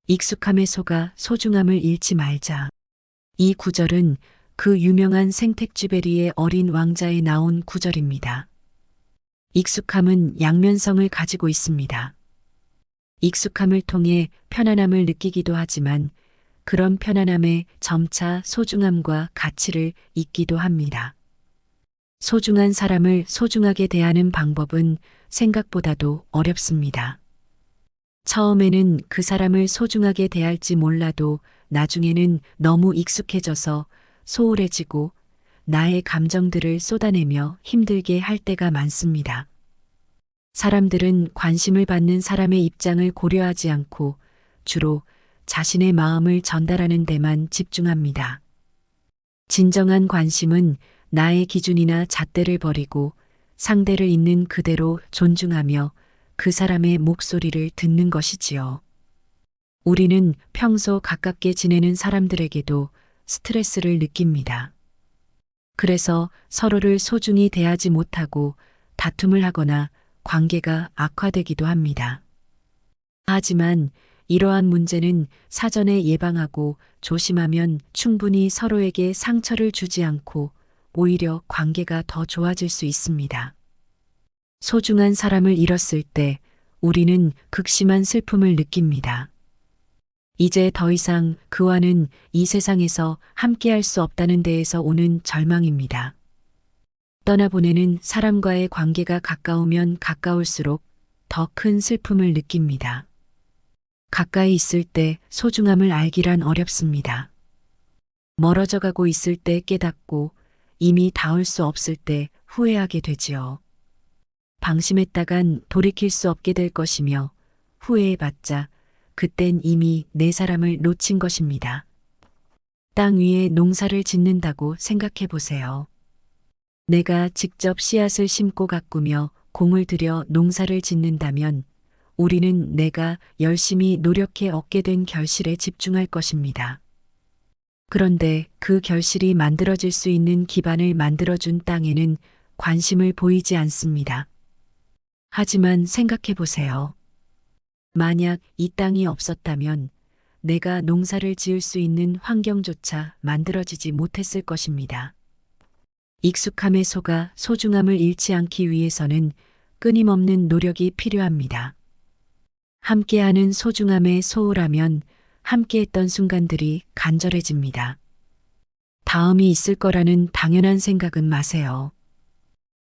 익숙함에 속아 소중함을 잃지 말자. 이 구절은 그 유명한 생텍쥐베리의 어린 왕자에 나온 구절입니다. 익숙함은 양면성을 가지고 있습니다. 익숙함을 통해 편안함을 느끼기도 하지만 그런 편안함에 점차 소중함과 가치를 잊기도 합니다. 소중한 사람을 소중하게 대하는 방법은 생각보다도 어렵습니다. 처음에는 그 사람을 소중하게 대할지 몰라도 나중에는 너무 익숙해져서 소홀해지고 나의 감정들을 쏟아내며 힘들게 할 때가 많습니다. 사람들은 관심을 받는 사람의 입장을 고려하지 않고 주로 자신의 마음을 전달하는 데만 집중합니다. 진정한 관심은 나의 기준이나 잣대를 버리고 상대를 있는 그대로 존중하며 그 사람의 목소리를 듣는 것이지요. 우리는 평소 가깝게 지내는 사람들에게도 스트레스를 느낍니다. 그래서 서로를 소중히 대하지 못하고 다툼을 하거나 관계가 악화되기도 합니다. 하지만 이러한 문제는 사전에 예방하고 조심하면 충분히 서로에게 상처를 주지 않고 오히려 관계가 더 좋아질 수 있습니다. 소중한 사람을 잃었을 때 우리는 극심한 슬픔을 느낍니다. 이제 더 이상 그와는 이 세상에서 함께할 수 없다는 데에서 오는 절망입니다. 떠나보내는 사람과의 관계가 가까우면 가까울수록 더 큰 슬픔을 느낍니다. 가까이 있을 때 소중함을 알기란 어렵습니다. 멀어져 가고 있을 때 깨닫고 이미 닿을 수 없을 때 후회하게 되지요. 방심했다간 돌이킬 수 없게 될 것이며 후회해봤자 그땐 이미 내 사람을 놓친 것입니다. 땅 위에 농사를 짓는다고 생각해 보세요. 내가 직접 씨앗을 심고 가꾸며 공을 들여 농사를 짓는다면 우리는 내가 열심히 노력해 얻게 된 결실에 집중할 것입니다. 그런데 그 결실이 만들어질 수 있는 기반을 만들어준 땅에는 관심을 보이지 않습니다. 하지만 생각해 보세요. 만약 이 땅이 없었다면 내가 농사를 지을 수 있는 환경조차 만들어지지 못했을 것입니다. 익숙함에 속아 소중함을 잃지 않기 위해서는 끊임없는 노력이 필요합니다. 함께하는 소중함에 소홀하면 함께했던 순간들이 간절해집니다. 다음이 있을 거라는 당연한 생각은 마세요.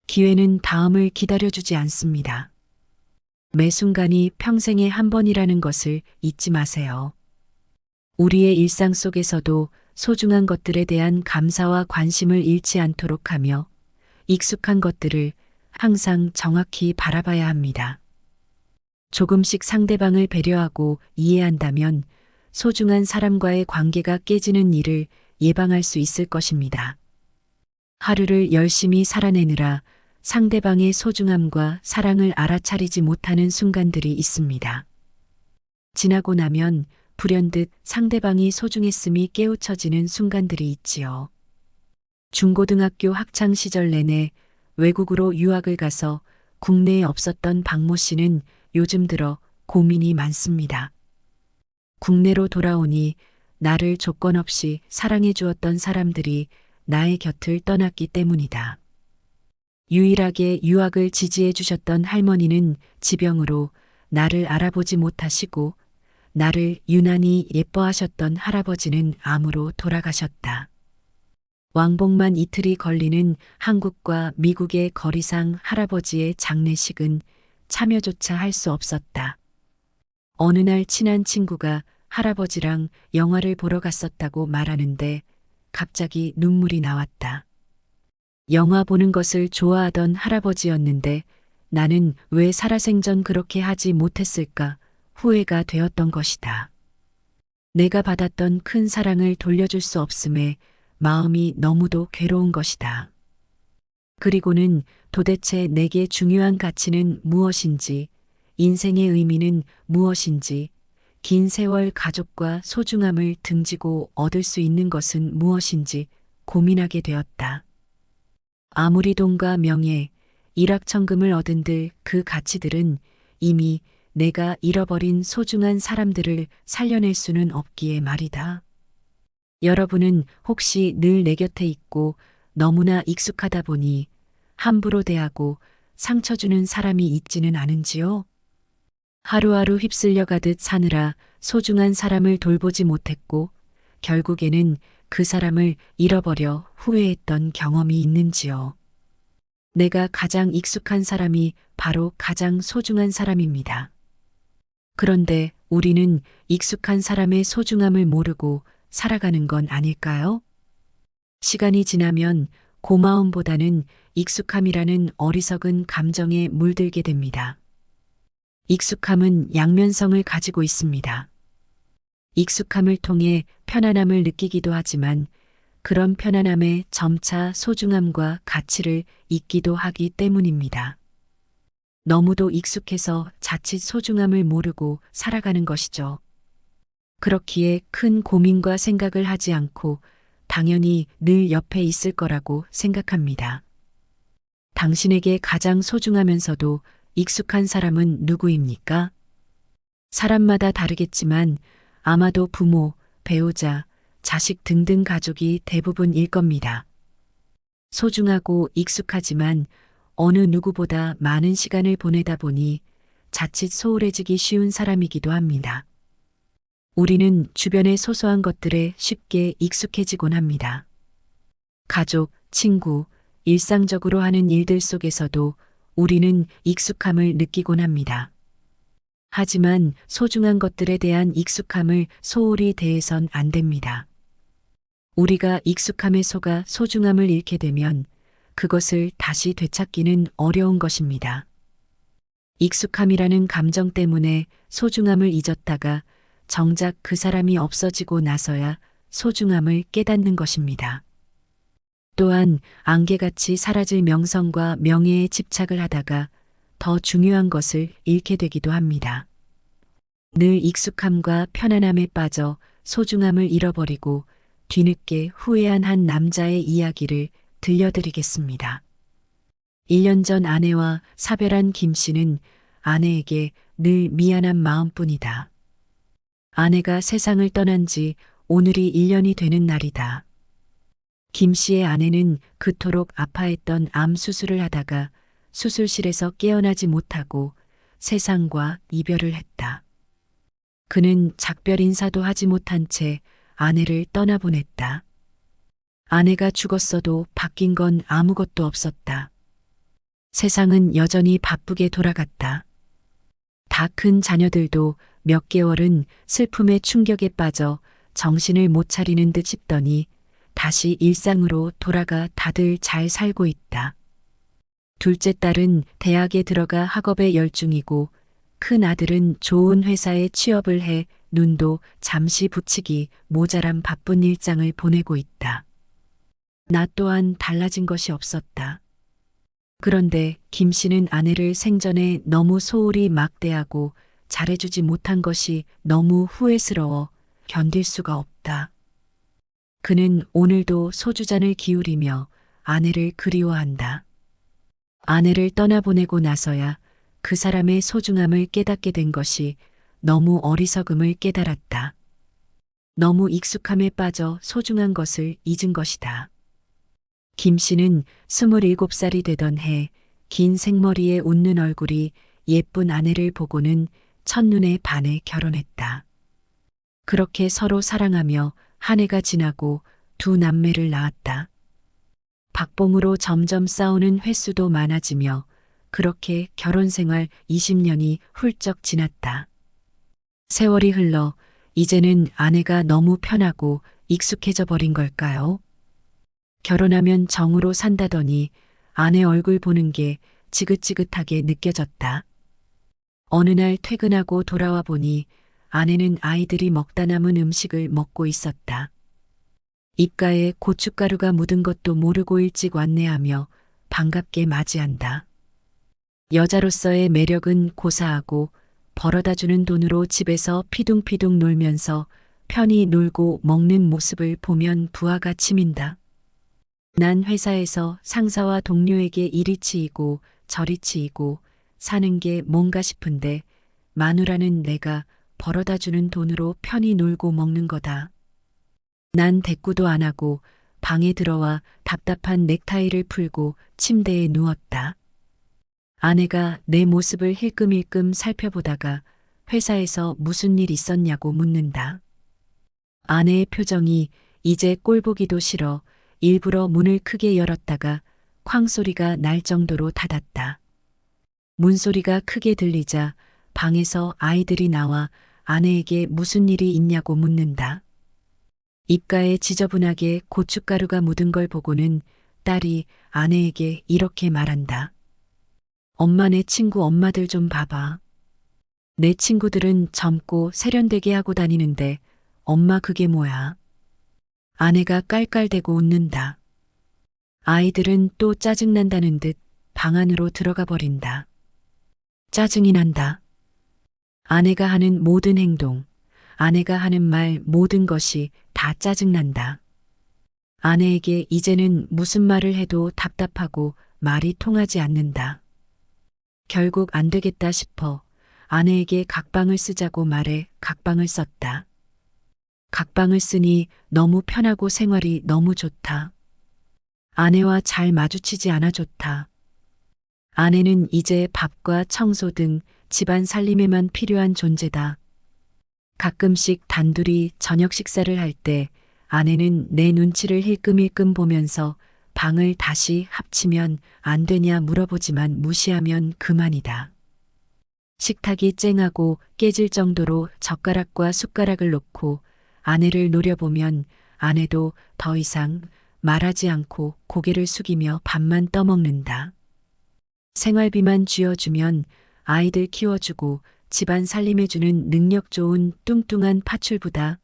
기회는 다음을 기다려주지 않습니다. 매 순간이 평생에 한 번이라는 것을 잊지 마세요. 우리의 일상 속에서도 소중한 것들에 대한 감사와 관심을 잃지 않도록 하며 익숙한 것들을 항상 정확히 바라봐야 합니다. 조금씩 상대방을 배려하고 이해한다면 소중한 사람과의 관계가 깨지는 일을 예방할 수 있을 것입니다. 하루를 열심히 살아내느라 상대방의 소중함과 사랑을 알아차리지 못하는 순간들이 있습니다. 지나고 나면 불현듯 상대방이 소중했음이 깨우쳐지는 순간들이 있지요. 중고등학교 학창 시절 내내 외국으로 유학을 가서 국내에 없었던 박모 씨는 요즘 들어 고민이 많습니다. 국내로 돌아오니 나를 조건 없이 사랑해 주었던 사람들이 나의 곁을 떠났기 때문이다. 유일하게 유학을 지지해 주셨던 할머니는 지병으로 나를 알아보지 못하시고 나를 유난히 예뻐하셨던 할아버지는 암으로 돌아가셨다. 왕복만 이틀이 걸리는 한국과 미국의 거리상 할아버지의 장례식은 참여조차 할 수 없었다. 어느 날 친한 친구가 할아버지랑 영화를 보러 갔었다고 말하는데 갑자기 눈물이 나왔다. 영화 보는 것을 좋아하던 할아버지였는데 나는 왜 살아생전 그렇게 하지 못했을까 후회가 되었던 것이다. 내가 받았던 큰 사랑을 돌려줄 수 없음에 마음이 너무도 괴로운 것이다. 그리고는 도대체 내게 중요한 가치는 무엇인지, 인생의 의미는 무엇인지, 긴 세월 가족과 소중함을 등지고 얻을 수 있는 것은 무엇인지 고민하게 되었다. 아무리 돈과 명예, 일확천금을 얻은들 그 가치들은 이미 내가 잃어버린 소중한 사람들을 살려낼 수는 없기에 말이다. 여러분은 혹시 늘 내 곁에 있고 너무나 익숙하다 보니 함부로 대하고 상처 주는 사람이 있지는 않은지요? 하루하루 휩쓸려 가듯 사느라 소중한 사람을 돌보지 못했고 결국에는 그 사람을 잃어버려 후회했던 경험이 있는지요? 내가 가장 익숙한 사람이 바로 가장 소중한 사람입니다. 그런데 우리는 익숙한 사람의 소중함을 모르고 살아가는 건 아닐까요? 시간이 지나면 고마움보다는 익숙함이라는 어리석은 감정에 물들게 됩니다. 익숙함은 양면성을 가지고 있습니다. 익숙함을 통해 편안함을 느끼기도 하지만 그런 편안함에 점차 소중함과 가치를 잊기도 하기 때문입니다. 너무도 익숙해서 자칫 소중함을 모르고 살아가는 것이죠. 그렇기에 큰 고민과 생각을 하지 않고 당연히 늘 옆에 있을 거라고 생각합니다. 당신에게 가장 소중하면서도 익숙한 사람은 누구입니까? 사람마다 다르겠지만 아마도 부모, 배우자, 자식 등등 가족이 대부분일 겁니다. 소중하고 익숙하지만 어느 누구보다 많은 시간을 보내다 보니 자칫 소홀해지기 쉬운 사람이기도 합니다. 우리는 주변의 소소한 것들에 쉽게 익숙해지곤 합니다. 가족, 친구, 일상적으로 하는 일들 속에서도 우리는 익숙함을 느끼곤 합니다. 하지만 소중한 것들에 대한 익숙함을 소홀히 대해선 안 됩니다. 우리가 익숙함에 속아 소중함을 잃게 되면 그것을 다시 되찾기는 어려운 것입니다. 익숙함이라는 감정 때문에 소중함을 잊었다가 정작 그 사람이 없어지고 나서야 소중함을 깨닫는 것입니다. 또한 안개같이 사라질 명성과 명예에 집착을 하다가 더 중요한 것을 잃게 되기도 합니다. 늘 익숙함과 편안함에 빠져 소중함을 잃어버리고 뒤늦게 후회한 한 남자의 이야기를 들려드리겠습니다. 1년 전 아내와 사별한 김 씨는 아내에게 늘 미안한 마음뿐이다. 아내가 세상을 떠난 지 오늘이 1년이 되는 날이다. 김 씨의 아내는 그토록 아파했던 암 수술을 하다가 수술실에서 깨어나지 못하고 세상과 이별을 했다. 그는 작별 인사도 하지 못한 채 아내를 떠나보냈다. 아내가 죽었어도 바뀐 건 아무것도 없었다. 세상은 여전히 바쁘게 돌아갔다. 다 큰 자녀들도 몇 개월은 슬픔의 충격에 빠져 정신을 못 차리는 듯 싶더니 다시 일상으로 돌아가 다들 잘 살고 있다. 둘째 딸은 대학에 들어가 학업에 열중이고 큰 아들은 좋은 회사에 취업을 해 눈도 잠시 붙이기 모자란 바쁜 일상을 보내고 있다. 나 또한 달라진 것이 없었다. 그런데 김 씨는 아내를 생전에 너무 소홀히 막대하고 잘해주지 못한 것이 너무 후회스러워 견딜 수가 없다. 그는 오늘도 소주잔을 기울이며 아내를 그리워한다. 아내를 떠나보내고 나서야 그 사람의 소중함을 깨닫게 된 것이 너무 어리석음을 깨달았다. 너무 익숙함에 빠져 소중한 것을 잊은 것이다. 김 씨는 27살이 되던 해 긴 생머리에 웃는 얼굴이 예쁜 아내를 보고는 첫눈에 반해 결혼했다. 그렇게 서로 사랑하며 한 해가 지나고 두 남매를 낳았다. 박봉으로 점점 싸우는 횟수도 많아지며 그렇게 결혼 생활 20년이 훌쩍 지났다. 세월이 흘러 이제는 아내가 너무 편하고 익숙해져 버린 걸까요? 결혼하면 정으로 산다더니 아내 얼굴 보는 게 지긋지긋하게 느껴졌다. 어느 날 퇴근하고 돌아와 보니 아내는 아이들이 먹다 남은 음식을 먹고 있었다. 입가에 고춧가루가 묻은 것도 모르고 일찍 왔네하며 반갑게 맞이한다. 여자로서의 매력은 고사하고 벌어다주는 돈으로 집에서 피둥피둥 놀면서 편히 놀고 먹는 모습을 보면 부하가 치민다. 난 회사에서 상사와 동료에게 이리 치이고 저리 치이고 사는 게 뭔가 싶은데 마누라는 내가 벌어다 주는 돈으로 편히 놀고 먹는 거다. 난 대꾸도 안 하고 방에 들어와 답답한 넥타이를 풀고 침대에 누웠다. 아내가 내 모습을 힐끔힐끔 살펴보다가 회사에서 무슨 일 있었냐고 묻는다. 아내의 표정이 이제 꼴보기도 싫어 일부러 문을 크게 열었다가 쾅 소리가 날 정도로 닫았다. 문소리가 크게 들리자 방에서 아이들이 나와 아내에게 무슨 일이 있냐고 묻는다. 입가에 지저분하게 고춧가루가 묻은 걸 보고는 딸이 아내에게 이렇게 말한다. 엄마 내 친구 엄마들 좀 봐봐. 내 친구들은 젊고 세련되게 하고 다니는데 엄마 그게 뭐야? 아내가 깔깔대고 웃는다. 아이들은 또 짜증난다는 듯 방 안으로 들어가 버린다. 짜증이 난다. 아내가 하는 모든 행동, 아내가 하는 말 모든 것이 다 짜증난다. 아내에게 이제는 무슨 말을 해도 답답하고 말이 통하지 않는다. 결국 안 되겠다 싶어 아내에게 각방을 쓰자고 말해 각방을 썼다. 각방을 쓰니 너무 편하고 생활이 너무 좋다. 아내와 잘 마주치지 않아 좋다. 아내는 이제 밥과 청소 등 집안 살림에만 필요한 존재다. 가끔씩 단둘이 저녁 식사를 할 때 아내는 내 눈치를 힐끔힐끔 보면서 방을 다시 합치면 안 되냐 물어보지만 무시하면 그만이다. 식탁이 쨍하고 깨질 정도로 젓가락과 숟가락을 놓고 아내를 노려보면 아내도 더 이상 말하지 않고 고개를 숙이며 밥만 떠먹는다. 생활비만 쥐어주면 아이들 키워주고 집안 살림해주는 능력 좋은 뚱뚱한 파출부다.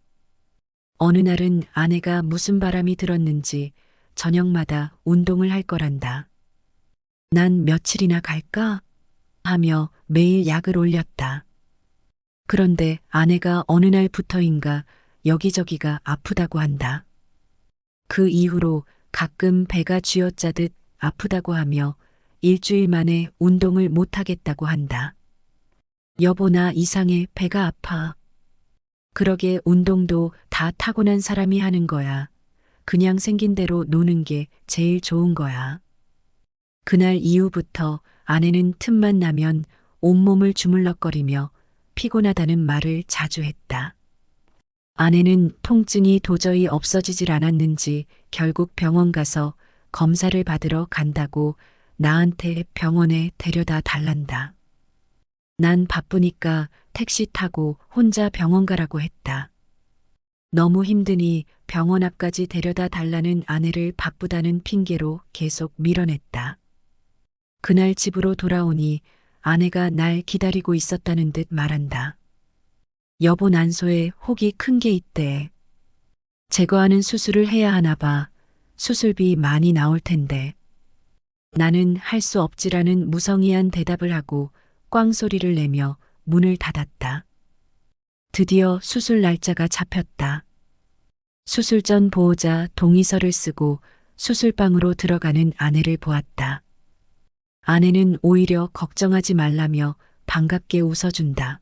어느 날은 아내가 무슨 바람이 들었는지 저녁마다 운동을 할 거란다. 난 며칠이나 갈까? 하며 매일 약을 올렸다. 그런데 아내가 어느 날부터인가 여기저기가 아프다고 한다. 그 이후로 가끔 배가 쥐어짜듯 아프다고 하며 일주일 만에 운동을 못하겠다고 한다. 여보 나 이상해 배가 아파. 그러게 운동도 다 타고난 사람이 하는 거야. 그냥 생긴 대로 노는 게 제일 좋은 거야. 그날 이후부터 아내는 틈만 나면 온몸을 주물럭거리며 피곤하다는 말을 자주 했다. 아내는 통증이 도저히 없어지질 않았는지 결국 병원 가서 검사를 받으러 간다고 나한테 병원에 데려다 달란다. 난 바쁘니까 택시 타고 혼자 병원 가라고 했다. 너무 힘드니 병원 앞까지 데려다 달라는 아내를 바쁘다는 핑계로 계속 밀어냈다. 그날 집으로 돌아오니 아내가 날 기다리고 있었다는 듯 말한다. 여보 난소에 혹이 큰 게 있대. 제거하는 수술을 해야 하나 봐. 수술비 많이 나올 텐데. 나는 할 수 없지라는 무성의한 대답을 하고 꽝소리를 내며 문을 닫았다. 드디어 수술 날짜가 잡혔다. 수술 전 보호자 동의서를 쓰고 수술방으로 들어가는 아내를 보았다. 아내는 오히려 걱정하지 말라며 반갑게 웃어준다.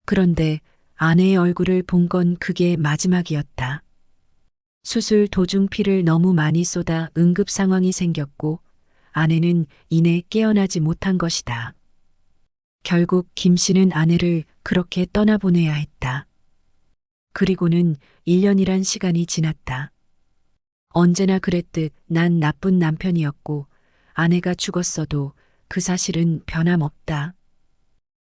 그런데 아내의 얼굴을 본 건 그게 마지막이었다. 수술 도중 피를 너무 많이 쏟아 응급 상황이 생겼고 아내는 이내 깨어나지 못한 것이다. 결국 김 씨는 아내를 그렇게 떠나보내야 했다. 그리고는 1년이란 시간이 지났다. 언제나 그랬듯 난 나쁜 남편이었고 아내가 죽었어도 그 사실은 변함없다.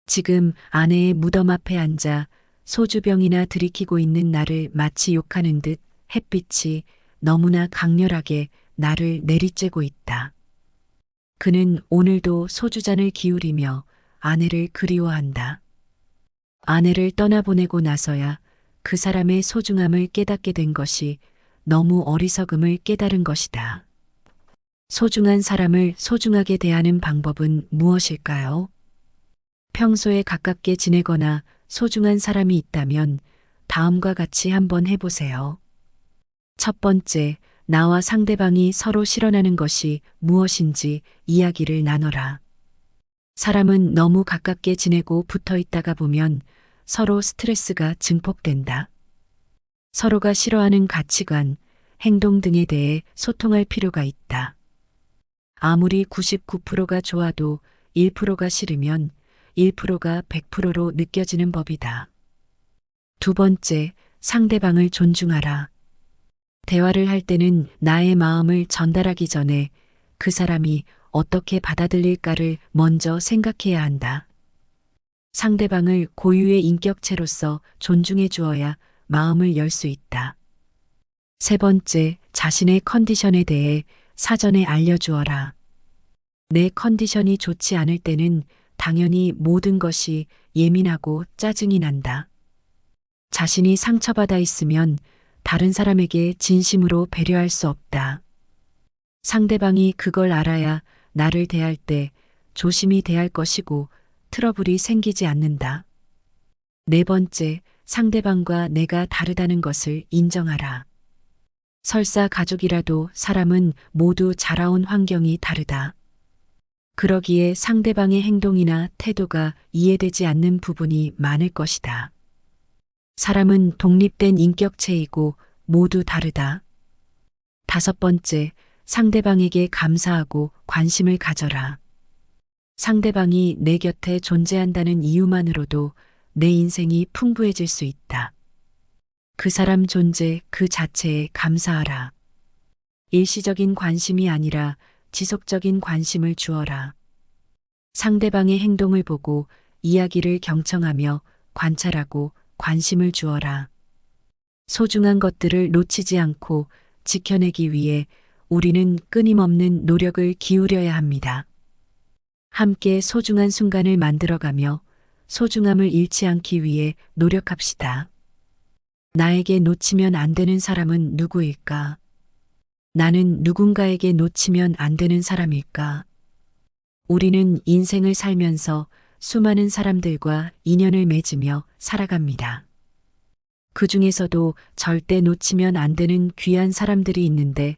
지금 아내의 무덤 앞에 앉아 소주병이나 들이키고 있는 나를 마치 욕하는 듯 햇빛이 너무나 강렬하게 나를 내리쬐고 있다. 그는 오늘도 소주잔을 기울이며 아내를 그리워한다. 아내를 떠나보내고 나서야 그 사람의 소중함을 깨닫게 된 것이 너무 어리석음을 깨달은 것이다. 소중한 사람을 소중하게 대하는 방법은 무엇일까요? 평소에 가깝게 지내거나 소중한 사람이 있다면 다음과 같이 한번 해보세요. 첫 번째, 나와 상대방이 서로 실현하는 것이 무엇인지 이야기를 나눠라. 사람은 너무 가깝게 지내고 붙어 있다가 보면 서로 스트레스가 증폭된다. 서로가 싫어하는 가치관, 행동 등에 대해 소통할 필요가 있다. 아무리 99%가 좋아도 1%가 싫으면 1%가 100%로 느껴지는 법이다. 두 번째, 상대방을 존중하라. 대화를 할 때는 나의 마음을 전달하기 전에 그 사람이 어떻게 받아들일까를 먼저 생각해야 한다. 상대방을 고유의 인격체로서 존중해 주어야 마음을 열 수 있다. 세 번째, 자신의 컨디션에 대해 사전에 알려주어라. 내 컨디션이 좋지 않을 때는 당연히 모든 것이 예민하고 짜증이 난다. 자신이 상처받아 있으면 다른 사람에게 진심으로 배려할 수 없다. 상대방이 그걸 알아야 나를 대할 때 조심히 대할 것이고 트러블이 생기지 않는다. 네 번째, 상대방과 내가 다르다는 것을 인정하라. 설사 가족이라도 사람은 모두 자라온 환경이 다르다. 그러기에 상대방의 행동이나 태도가 이해되지 않는 부분이 많을 것이다. 사람은 독립된 인격체이고 모두 다르다. 다섯 번째, 상대방에게 감사하고 관심을 가져라. 상대방이 내 곁에 존재한다는 이유만으로도 내 인생이 풍부해질 수 있다. 그 사람 존재 그 자체에 감사하라. 일시적인 관심이 아니라 지속적인 관심을 주어라. 상대방의 행동을 보고 이야기를 경청하며 관찰하고 관심을 주어라. 소중한 것들을 놓치지 않고 지켜내기 위해 우리는 끊임없는 노력을 기울여야 합니다. 함께 소중한 순간을 만들어가며 소중함을 잃지 않기 위해 노력합시다. 나에게 놓치면 안 되는 사람은 누구일까? 나는 누군가에게 놓치면 안 되는 사람일까? 우리는 인생을 살면서 수많은 사람들과 인연을 맺으며 살아갑니다. 그 중에서도 절대 놓치면 안 되는 귀한 사람들이 있는데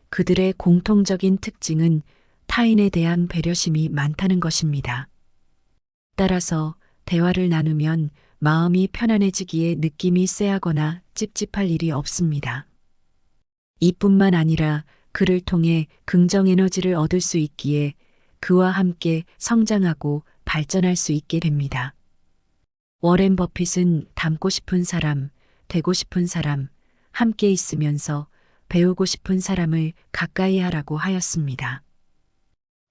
그들의 공통적인 특징은 타인에 대한 배려심이 많다는 것입니다. 따라서 대화를 나누면 마음이 편안해지기에 느낌이 쎄하거나 찝찝할 일이 없습니다. 이뿐만 아니라 그를 통해 긍정 에너지를 얻을 수 있기에 그와 함께 성장하고 발전할 수 있게 됩니다. 워렌 버핏은 닮고 싶은 사람, 되고 싶은 사람, 함께 있으면서 배우고 싶은 사람을 가까이 하라고 하였습니다.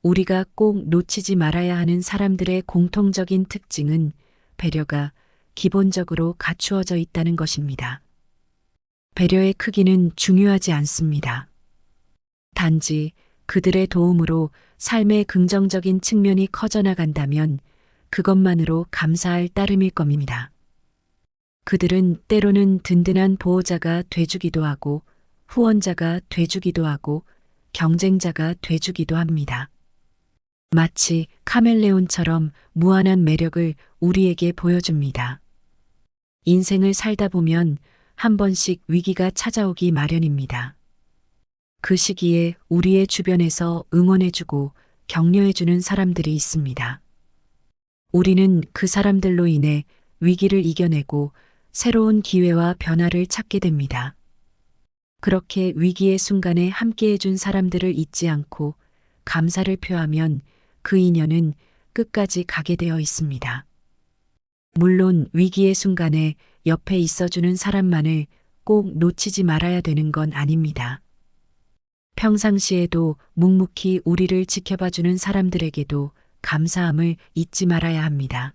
우리가 꼭 놓치지 말아야 하는 사람들의 공통적인 특징은 배려가 기본적으로 갖추어져 있다는 것입니다. 배려의 크기는 중요하지 않습니다. 단지 그들의 도움으로 삶의 긍정적인 측면이 커져나간다면 그것만으로 감사할 따름일 겁니다. 그들은 때로는 든든한 보호자가 돼주기도 하고 후원자가 돼주기도 하고 경쟁자가 돼주기도 합니다. 마치 카멜레온처럼 무한한 매력을 우리에게 보여줍니다. 인생을 살다 보면 한 번씩 위기가 찾아오기 마련입니다. 그 시기에 우리의 주변에서 응원해주고 격려해주는 사람들이 있습니다. 우리는 그 사람들로 인해 위기를 이겨내고 새로운 기회와 변화를 찾게 됩니다. 그렇게 위기의 순간에 함께해준 사람들을 잊지 않고 감사를 표하면 그 인연은 끝까지 가게 되어 있습니다. 물론 위기의 순간에 옆에 있어주는 사람만을 꼭 놓치지 말아야 되는 건 아닙니다. 평상시에도 묵묵히 우리를 지켜봐주는 사람들에게도 감사함을 잊지 말아야 합니다.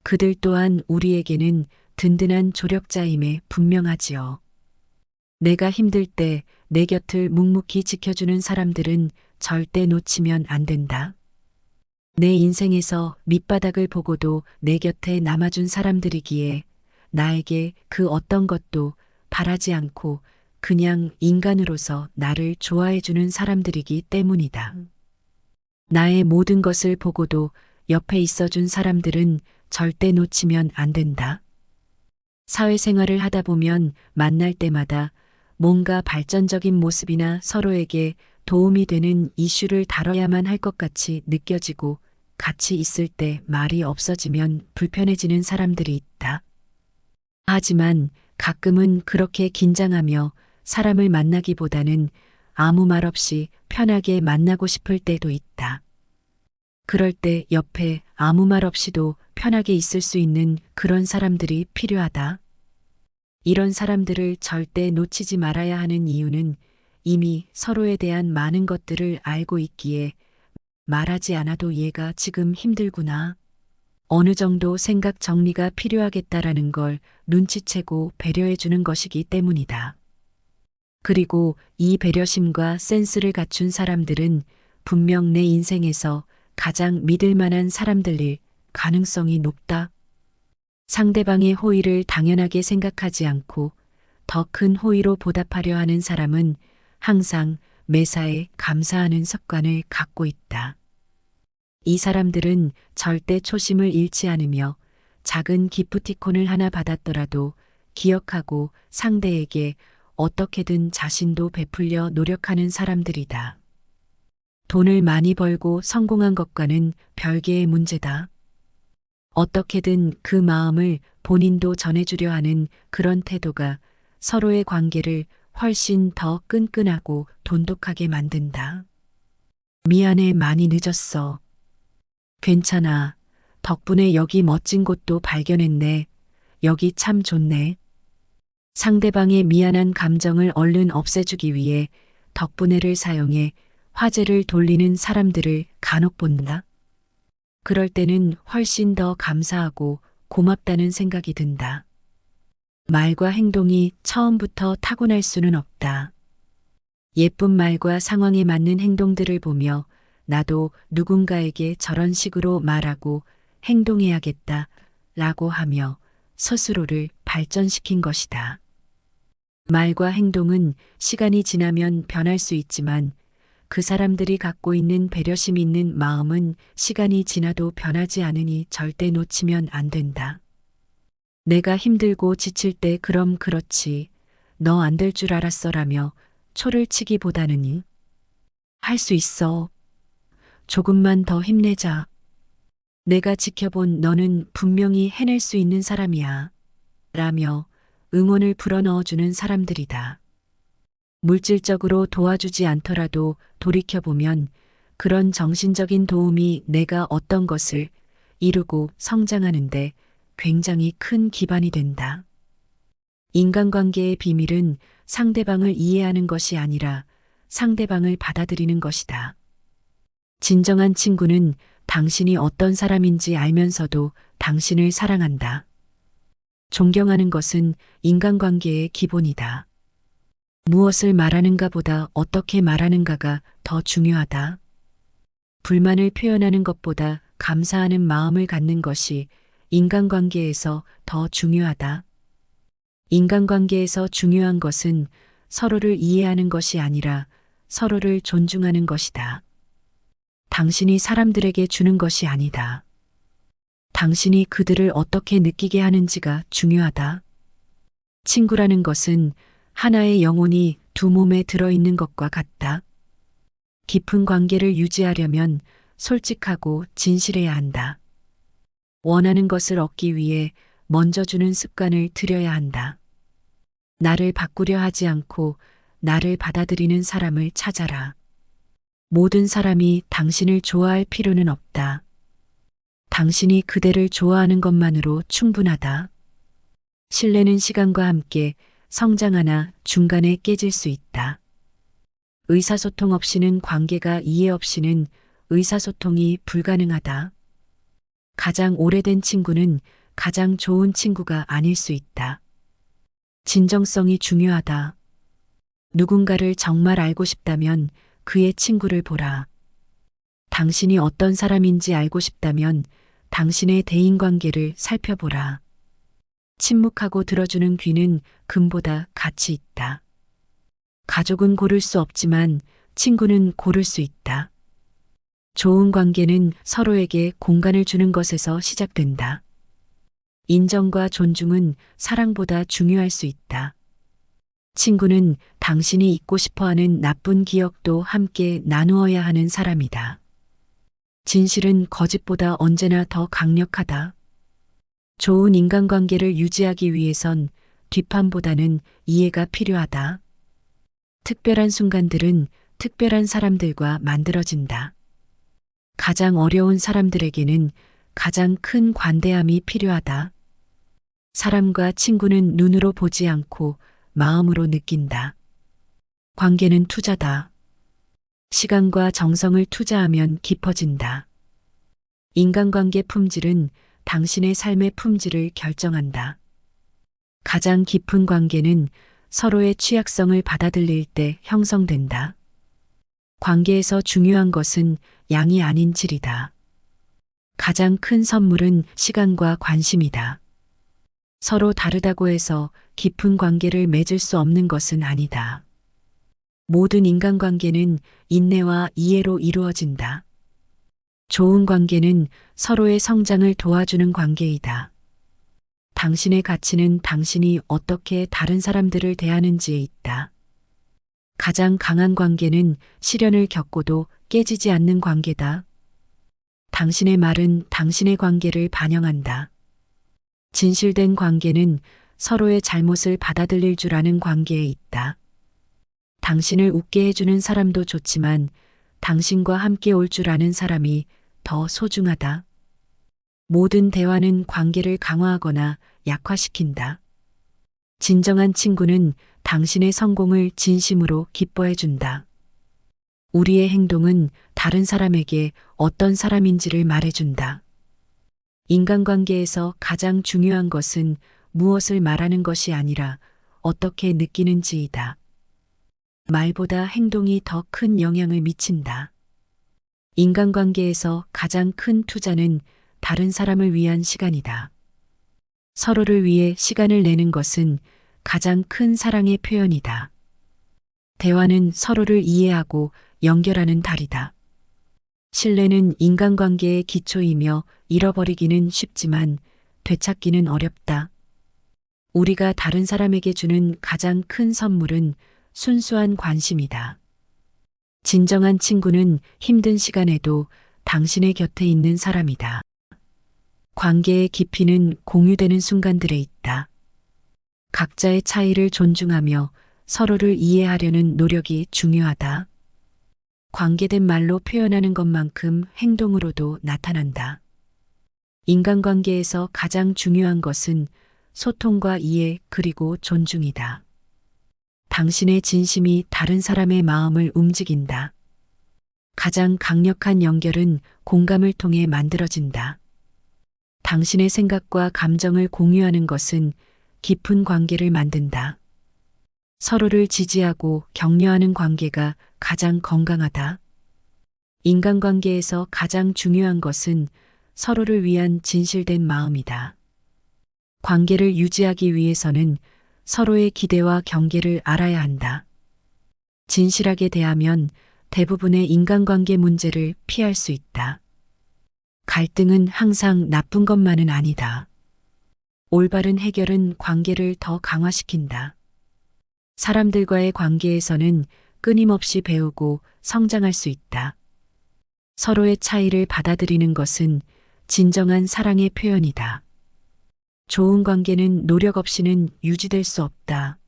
그들 또한 우리에게는 든든한 조력자임에 분명하지요. 내가 힘들 때 내 곁을 묵묵히 지켜주는 사람들은 절대 놓치면 안 된다. 내 인생에서 밑바닥을 보고도 내 곁에 남아준 사람들이기에 나에게 그 어떤 것도 바라지 않고 그냥 인간으로서 나를 좋아해주는 사람들이기 때문이다. 나의 모든 것을 보고도 옆에 있어준 사람들은 절대 놓치면 안 된다. 사회생활을 하다 보면 만날 때마다 뭔가 발전적인 모습이나 서로에게 도움이 되는 이슈를 다뤄야만 할 것 같이 느껴지고 같이 있을 때 말이 없어지면 불편해지는 사람들이 있다. 하지만 가끔은 그렇게 긴장하며 사람을 만나기보다는 아무 말 없이 편하게 만나고 싶을 때도 있다. 그럴 때 옆에 아무 말 없이도 편하게 있을 수 있는 그런 사람들이 필요하다. 이런 사람들을 절대 놓치지 말아야 하는 이유는 이미 서로에 대한 많은 것들을 알고 있기에 말하지 않아도 얘가 지금 힘들구나. 어느 정도 생각 정리가 필요하겠다라는 걸 눈치채고 배려해 주는 것이기 때문이다. 그리고 이 배려심과 센스를 갖춘 사람들은 분명 내 인생에서 가장 믿을 만한 사람들일 가능성이 높다. 상대방의 호의를 당연하게 생각하지 않고 더 큰 호의로 보답하려 하는 사람은 항상 매사에 감사하는 습관을 갖고 있다. 이 사람들은 절대 초심을 잃지 않으며 작은 기프티콘을 하나 받았더라도 기억하고 상대에게 어떻게든 자신도 베풀려 노력하는 사람들이다. 돈을 많이 벌고 성공한 것과는 별개의 문제다. 어떻게든 그 마음을 본인도 전해주려 하는 그런 태도가 서로의 관계를 훨씬 더 끈끈하고 돈독하게 만든다. 미안해, 많이 늦었어. 괜찮아. 덕분에 여기 멋진 곳도 발견했네. 여기 참 좋네. 상대방의 미안한 감정을 얼른 없애주기 위해 덕분에를 사용해 화제를 돌리는 사람들을 간혹 본다. 그럴 때는 훨씬 더 감사하고 고맙다는 생각이 든다. 말과 행동이 처음부터 타고날 수는 없다. 예쁜 말과 상황에 맞는 행동들을 보며 나도 누군가에게 저런 식으로 말하고 행동해야겠다 라고 하며 스스로를 발전시킨 것이다. 말과 행동은 시간이 지나면 변할 수 있지만 그 사람들이 갖고 있는 배려심 있는 마음은 시간이 지나도 변하지 않으니 절대 놓치면 안 된다. 내가 힘들고 지칠 때 그럼 그렇지. 너 안 될 줄 알았어라며 초를 치기보다는 할 수 있어. 조금만 더 힘내자. 내가 지켜본 너는 분명히 해낼 수 있는 사람이야. 라며 응원을 불어넣어주는 사람들이다. 물질적으로 도와주지 않더라도 돌이켜보면 그런 정신적인 도움이 내가 어떤 것을 이루고 성장하는데 굉장히 큰 기반이 된다. 인간관계의 비밀은 상대방을 이해하는 것이 아니라 상대방을 받아들이는 것이다. 진정한 친구는 당신이 어떤 사람인지 알면서도 당신을 사랑한다. 존경하는 것은 인간관계의 기본이다. 무엇을 말하는가 보다 어떻게 말하는가가 더 중요하다. 불만을 표현하는 것보다 감사하는 마음을 갖는 것이 인간관계에서 더 중요하다. 인간관계에서 중요한 것은 서로를 이해하는 것이 아니라 서로를 존중하는 것이다. 당신이 사람들에게 주는 것이 아니다. 당신이 그들을 어떻게 느끼게 하는지가 중요하다. 친구라는 것은 하나의 영혼이 두 몸에 들어있는 것과 같다. 깊은 관계를 유지하려면 솔직하고 진실해야 한다. 원하는 것을 얻기 위해 먼저 주는 습관을 들여야 한다. 나를 바꾸려 하지 않고 나를 받아들이는 사람을 찾아라. 모든 사람이 당신을 좋아할 필요는 없다. 당신이 그대를 좋아하는 것만으로 충분하다. 신뢰는 시간과 함께 성장하나 중간에 깨질 수 있다. 의사소통 없이는 관계가 이해 없이는 의사소통이 불가능하다. 가장 오래된 친구는 가장 좋은 친구가 아닐 수 있다. 진정성이 중요하다. 누군가를 정말 알고 싶다면 그의 친구를 보라. 당신이 어떤 사람인지 알고 싶다면 당신의 대인관계를 살펴보라. 침묵하고 들어주는 귀는 금보다 가치 있다. 가족은 고를 수 없지만 친구는 고를 수 있다. 좋은 관계는 서로에게 공간을 주는 것에서 시작된다. 인정과 존중은 사랑보다 중요할 수 있다. 친구는 당신이 잊고 싶어 하는 나쁜 기억도 함께 나누어야 하는 사람이다. 진실은 거짓보다 언제나 더 강력하다. 좋은 인간관계를 유지하기 위해선 뒷판보다는 이해가 필요하다. 특별한 순간들은 특별한 사람들과 만들어진다. 가장 어려운 사람들에게는 가장 큰 관대함이 필요하다. 사람과 친구는 눈으로 보지 않고 마음으로 느낀다. 관계는 투자다. 시간과 정성을 투자하면 깊어진다. 인간관계 품질은 당신의 삶의 품질을 결정한다. 가장 깊은 관계는 서로의 취약성을 받아들일 때 형성된다. 관계에서 중요한 것은 양이 아닌 질이다. 가장 큰 선물은 시간과 관심이다. 서로 다르다고 해서 깊은 관계를 맺을 수 없는 것은 아니다. 모든 인간관계는 인내와 이해로 이루어진다. 좋은 관계는 서로의 성장을 도와주는 관계이다. 당신의 가치는 당신이 어떻게 다른 사람들을 대하는지에 있다. 가장 강한 관계는 시련을 겪고도 깨지지 않는 관계다. 당신의 말은 당신의 관계를 반영한다. 진실된 관계는 서로의 잘못을 받아들일 줄 아는 관계에 있다. 당신을 웃게 해주는 사람도 좋지만 당신과 함께 올 줄 아는 사람이 더 소중하다. 모든 대화는 관계를 강화하거나 약화시킨다. 진정한 친구는 당신의 성공을 진심으로 기뻐해 준다. 우리의 행동은 다른 사람에게 어떤 사람인지를 말해준다. 인간관계에서 가장 중요한 것은 무엇을 말하는 것이 아니라 어떻게 느끼는지이다. 말보다 행동이 더 큰 영향을 미친다. 인간관계에서 가장 큰 투자는 다른 사람을 위한 시간이다. 서로를 위해 시간을 내는 것은 가장 큰 사랑의 표현이다. 대화는 서로를 이해하고 연결하는 다리다. 신뢰는 인간관계의 기초이며 잃어버리기는 쉽지만 되찾기는 어렵다. 우리가 다른 사람에게 주는 가장 큰 선물은 순수한 관심이다. 진정한 친구는 힘든 시간에도 당신의 곁에 있는 사람이다. 관계의 깊이는 공유되는 순간들에 있다. 각자의 차이를 존중하며 서로를 이해하려는 노력이 중요하다. 관계된 말로 표현하는 것만큼 행동으로도 나타난다. 인간관계에서 가장 중요한 것은 소통과 이해 그리고 존중이다. 당신의 진심이 다른 사람의 마음을 움직인다. 가장 강력한 연결은 공감을 통해 만들어진다. 당신의 생각과 감정을 공유하는 것은 깊은 관계를 만든다. 서로를 지지하고 격려하는 관계가 가장 건강하다. 인간관계에서 가장 중요한 것은 서로를 위한 진실된 마음이다. 관계를 유지하기 위해서는 서로의 기대와 경계를 알아야 한다. 진실하게 대하면 대부분의 인간관계 문제를 피할 수 있다. 갈등은 항상 나쁜 것만은 아니다. 올바른 해결은 관계를 더 강화시킨다. 사람들과의 관계에서는 끊임없이 배우고 성장할 수 있다. 서로의 차이를 받아들이는 것은 진정한 사랑의 표현이다. 좋은 관계는 노력 없이는 유지될 수 없다.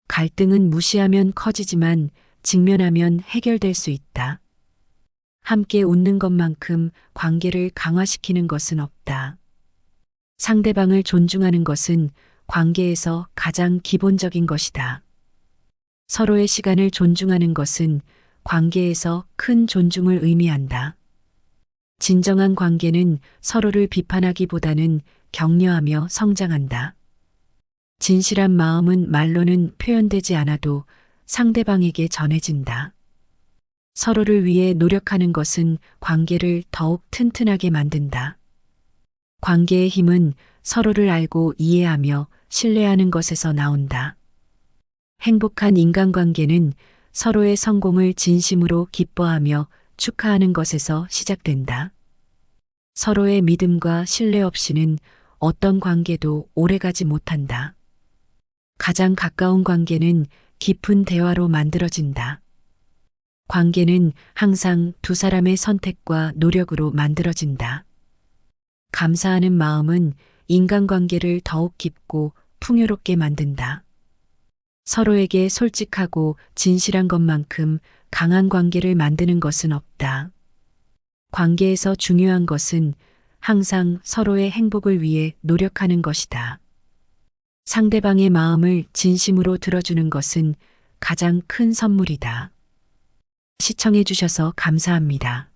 갈등은 무시하면 커지지만 직면하면 해결될 수 있다. 함께 웃는 것만큼 관계를 강화시키는 것은 없다. 상대방을 존중하는 것은 관계에서 가장 기본적인 것이다. 서로의 시간을 존중하는 것은 관계에서 큰 존중을 의미한다. 진정한 관계는 서로를 비판하기보다는 격려하며 성장한다. 진실한 마음은 말로는 표현되지 않아도 상대방에게 전해진다. 서로를 위해 노력하는 것은 관계를 더욱 튼튼하게 만든다. 관계의 힘은 서로를 알고 이해하며 신뢰하는 것에서 나온다. 행복한 인간관계는 서로의 성공을 진심으로 기뻐하며 축하하는 것에서 시작된다. 서로의 믿음과 신뢰 없이는 어떤 관계도 오래가지 못한다. 가장 가까운 관계는 깊은 대화로 만들어진다. 관계는 항상 두 사람의 선택과 노력으로 만들어진다. 감사하는 마음은 인간관계를 더욱 깊고 풍요롭게 만든다. 서로에게 솔직하고 진실한 것만큼 강한 관계를 만드는 것은 없다. 관계에서 중요한 것은 항상 서로의 행복을 위해 노력하는 것이다. 상대방의 마음을 진심으로 들어주는 것은 가장 큰 선물이다. 시청해 주셔서 감사합니다.